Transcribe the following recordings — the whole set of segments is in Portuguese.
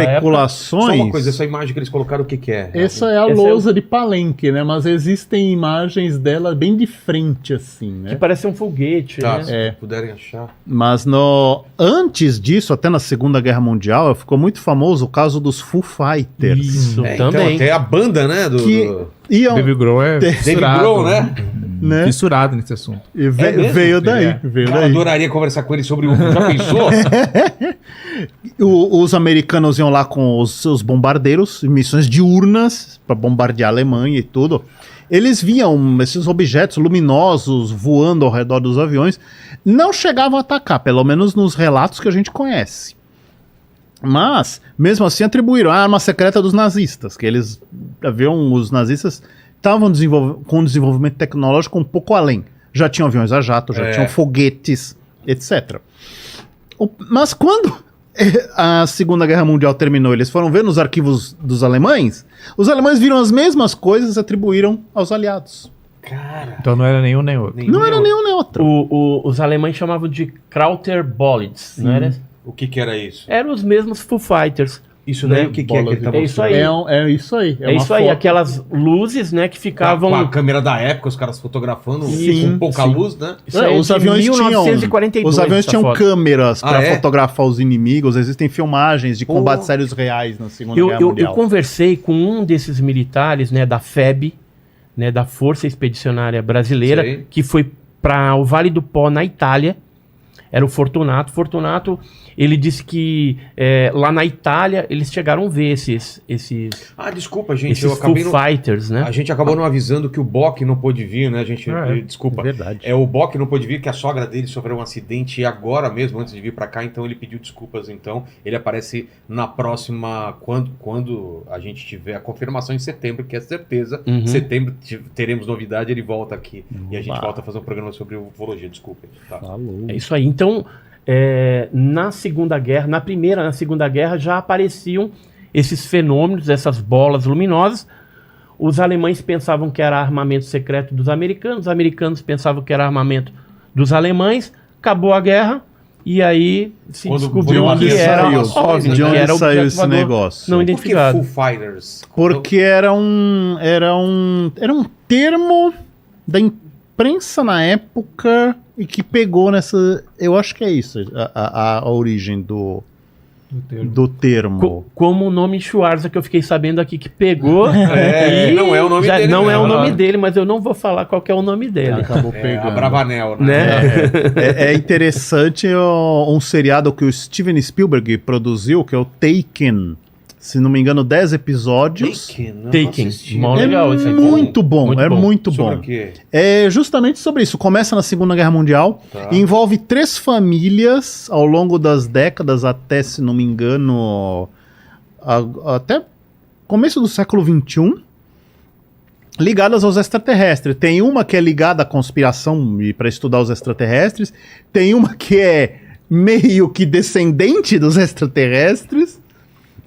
especulações. Só uma coisa, essa imagem que eles colocaram, o que que é? Essa é a lousa de Palenque, né? Mas existem imagens dela bem de frente, assim, né? Que parece um foguete, Tá, né? se puderem achar. Mas antes disso, até na Segunda Guerra Mundial, ficou muito famoso o caso dos Foo Fighters. Isso, Então, também. até a banda, né? Que iam, Dave Grohl é Dave fissurado, Grohl, né? né? Fissurado nesse assunto. E mesmo? veio daí, É. veio Cara, daí. adoraria conversar com ele sobre o... Já pensou? Os americanos iam lá com os seus bombardeiros, missões diurnas, para bombardear a Alemanha e tudo. Eles viam esses objetos luminosos voando ao redor dos aviões. Não chegavam a atacar, pelo menos nos relatos que a gente conhece. Mas, mesmo assim, atribuíram a arma secreta dos nazistas, que eles haviam, os nazistas estavam com um desenvolvimento tecnológico um pouco além. Já tinham aviões a jato, já tinham foguetes, etc. Mas quando a Segunda Guerra Mundial terminou, eles foram ver nos arquivos dos alemães, os alemães viram as mesmas coisas e atribuíram aos aliados. Cara... Então não era nenhum nem outro. Não era nenhum nem outro. Os alemães chamavam de Krauter Bolitz, não era? O que que era isso? Eram os mesmos Foo Fighters. Isso daí, né? o que que é que ele tá É isso mostrando? aí. É isso aí. É uma isso aí, foto. aquelas luzes, né, que ficavam... Com a câmera da época, os caras fotografando Sim, com pouca sim. luz, né? Isso aí é Os de aviões tinham, 1942, os aviões essa tinham foto. câmeras para é? fotografar os inimigos. Existem filmagens de combates aéreos reais na Segunda Guerra Mundial. Eu conversei com um desses militares, né, da FEB, né, da Força Expedicionária Brasileira, Sei. que foi para o Vale do Pó, na Itália. Era o Fortunato. Fortunato, ele disse que lá na Itália eles chegaram a ver esses Ah, desculpa, gente, esses eu acabei Foo não... Fighters, né? A gente acabou não avisando que o Bock não pôde vir, né? A gente, desculpa. É verdade. O Bock não pôde vir, que a sogra dele sofreu um acidente agora mesmo, antes de vir pra cá, então ele pediu desculpas, então. Ele aparece na próxima, quando a gente tiver a confirmação em setembro, que é certeza. Uhum. Setembro teremos novidade, ele volta aqui. E a gente Uau. volta a fazer um programa sobre ufologia, desculpa. Tá. Falou. É isso aí. Então, na Segunda Guerra, na Segunda Guerra já apareciam esses fenômenos, essas bolas luminosas. Os alemães pensavam que era armamento secreto dos americanos, os americanos pensavam que era armamento dos alemães. Acabou a guerra e aí se Quando descobriu foi que uma era missão, OVNI, de que onde era saiu objeto esse voador negócio? não Por que identificado. Foo Fighters? Porque era um termo da imprensa na época e que pegou nessa... Eu acho que é isso, a origem do termo. Como o nome Schwarza, que eu fiquei sabendo aqui que pegou. Não é o nome dele. Não é o nome né? dele, mas eu não vou falar qual que é o nome dele. Acabou A pegando. Bravanel, Né? É interessante um seriado que o Steven Spielberg produziu, que é o Taken. Se não me engano, 10 episódios. Taken. Mó legal, É esse aí. muito bom, é muito Sobre bom. o quê? É justamente sobre isso. Começa na Segunda Guerra Mundial, Tá. envolve 3 famílias ao longo das décadas, até, se não me engano, até começo do século XXI, ligadas aos extraterrestres. Tem uma que é ligada à conspiração e para estudar os extraterrestres, tem uma que é meio que descendente dos extraterrestres,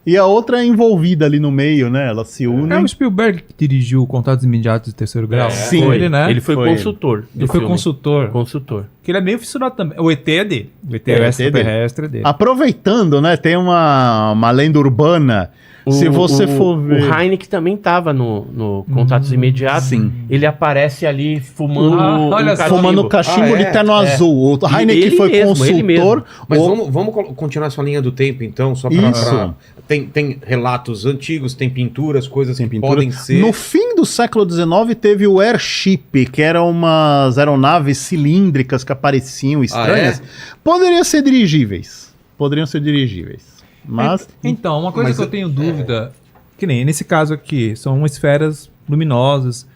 e a outra é envolvida ali no meio, né? Elas se unem. É o Spielberg que dirigiu Contatos Imediatos de Terceiro Grau. Sim. Foi ele, né? Ele foi Foi consultor. do Ele foi filme. consultor. Consultor. Que ele é meio fissurado também. O ET é dele. O ET É, é, o o ET extraterrestre é dele. Aproveitando, né? Tem uma lenda urbana. Se você for ver. O Heineck também estava no Contatos Imediatos. Sim. Ele aparece ali fumando olha só. Fumando cachimbo Ah, é? de terno azul. O Heineck Ele foi mesmo, ele consultor. Mas o- vamos continuar essa linha do tempo, então, só Isso. pra... Tem relatos antigos, tem pinturas, coisas Tem que pintura. podem ser... No fim do século XIX teve o Airship, que eram umas aeronaves cilíndricas que apareciam estranhas. Poderiam ser dirigíveis. Mas. Então, uma coisa Mas que eu tenho dúvida, que nem nesse caso aqui, são esferas luminosas.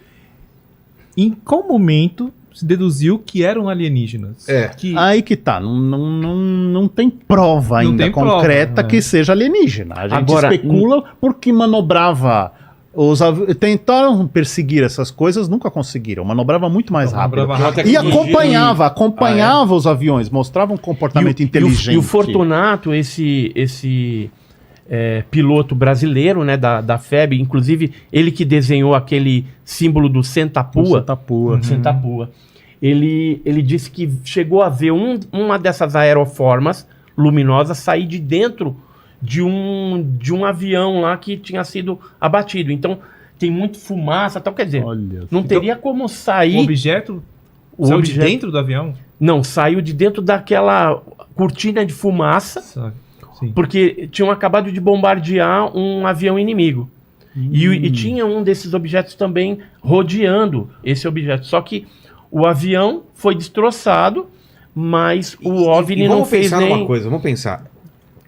Em qual momento se deduziu que eram alienígenas? É. Que... Aí que tá, não tem prova Não ainda tem prova, concreta né? que seja alienígena. A gente Agora, especula porque manobrava. Tentaram perseguir essas coisas, nunca conseguiram. Manobrava muito mais rápido. Manobrava rápido. E Tecnologia- acompanhava os aviões, mostrava um comportamento inteligente. E o Fortunato, esse piloto brasileiro, né, da FEB, inclusive ele que desenhou aquele símbolo do Sentapua. Sentapua. Ele disse que chegou a ver uma dessas aeroformas luminosas sair de dentro de um avião lá que tinha sido abatido. Então, tem muito fumaça e tal. Quer dizer, Olha. não teria como sair... O objeto o saiu objeto- de dentro do avião? Não, saiu de dentro daquela cortina de fumaça, Sim. porque tinham acabado de bombardear um avião inimigo. E tinha um desses objetos também rodeando esse objeto. Só que o avião foi destroçado, mas o OVNI não fez Vamos pensar nem... numa coisa, vamos pensar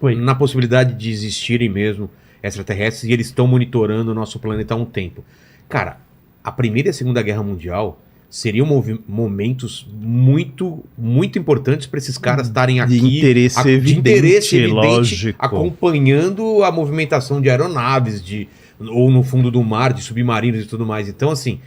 Oi. na possibilidade de existirem mesmo extraterrestres e eles estão monitorando o nosso planeta há um tempo. Cara, a Primeira e a Segunda Guerra Mundial seriam momentos muito, muito importantes para esses caras estarem aqui. De interesse de interesse evidente, lógico. acompanhando a movimentação de aeronaves, ou no fundo do mar, de submarinos e tudo mais. Então, assim,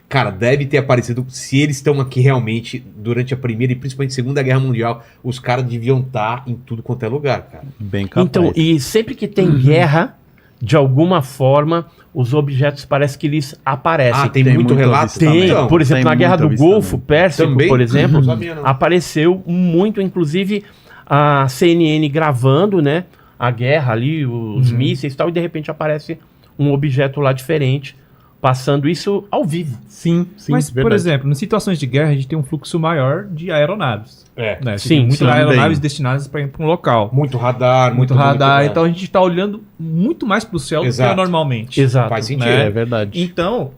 cara, deve ter aparecido. Se eles estão aqui realmente durante a Primeira e principalmente a Segunda Guerra Mundial, os caras deviam estar em tudo quanto é lugar, cara. Bem capaz. Então, e sempre que tem guerra, de alguma forma, os objetos parece que eles aparecem. Tem tem muito muito relato. avistamento. Então, Por exemplo, tem na Guerra muito do Golfo avistamento. Pérsico, Também? por exemplo, Não sabia, não. apareceu muito, inclusive a CNN gravando, né, a guerra ali, os mísseis e tal, e de repente aparece um objeto lá diferente, passando isso ao vivo. Sim, sim. Mas, por verdade. exemplo, em situações de guerra, a gente tem um fluxo maior de aeronaves. Né? Sim, Tem muitas sim, aeronaves também. destinadas para ir para um local. Muito radar, Muito radar. muito- Então a gente está olhando muito mais para o céu do Exato. que normalmente. Exato. Faz sentido. né? É verdade. Então,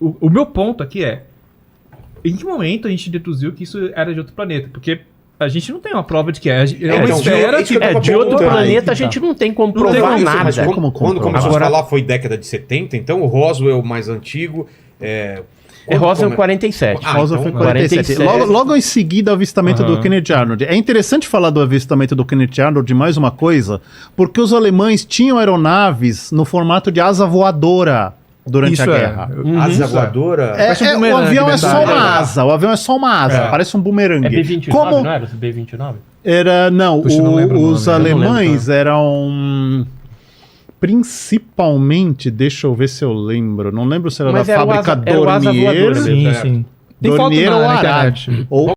o meu ponto aqui é: em que momento a gente deduziu que isso era de outro planeta? Porque a gente não tem uma prova de que é. É uma então, esfera isso que eu que. tava De outro perguntando. planeta a Aí que gente não tem como Não tem provar como, nada. Mas É como quando começou Agora- a falar foi década de 70, então o Roswell mais antigo. É Roswell 47. Ah, Rosa então, foi 47. 47. Logo em seguida, o avistamento Aham. do Kennedy Arnold. É interessante falar do avistamento do Kennedy Arnold de mais uma coisa, porque os alemães tinham aeronaves no formato de asa voadora durante a guerra. Asa voadora. Parece um O bumerangue, avião é verdade. só uma asa. O avião é só uma asa. É. Parece um bumerangue. É B-29, Como não era? B-29? era. Não, Puxa, não lembro o os nome, eu não alemães eram. Principalmente, deixa eu ver se eu lembro. Não lembro se era Mas da era o fábrica asa- era o asa Dornier. voadora mesmo. Sim, certo. sim. Tem foto Dornier ou na Arad. internet. Ou